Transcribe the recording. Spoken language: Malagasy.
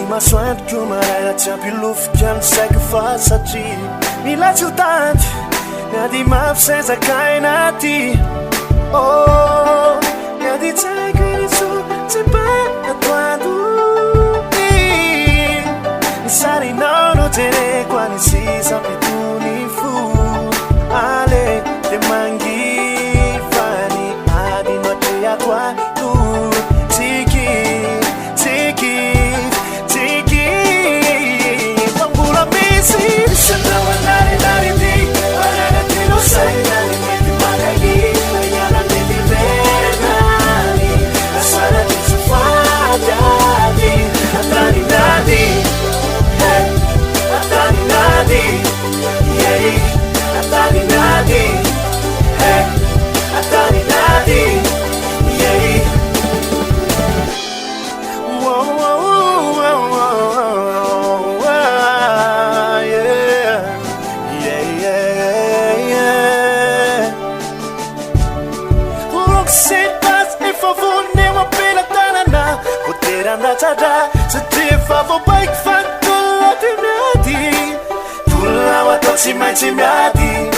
masoandroko marara tsy ampilofika ny saiko fa satria mila tsy ho tanty miady mampizay-zakaina ty miady tsaiko iriso tsy mpatoando sarinao no jereko any sisa pitony fo ale de mangifany ady noatreako ano tsiki pambola misy sanao anarinarity ananatilo sainany mety makali ayana nelivenany asana tisofadady ataninady ataninady ataninady ataninady Tara setefa vo baik fatolati miadi tula wato si mai si miadi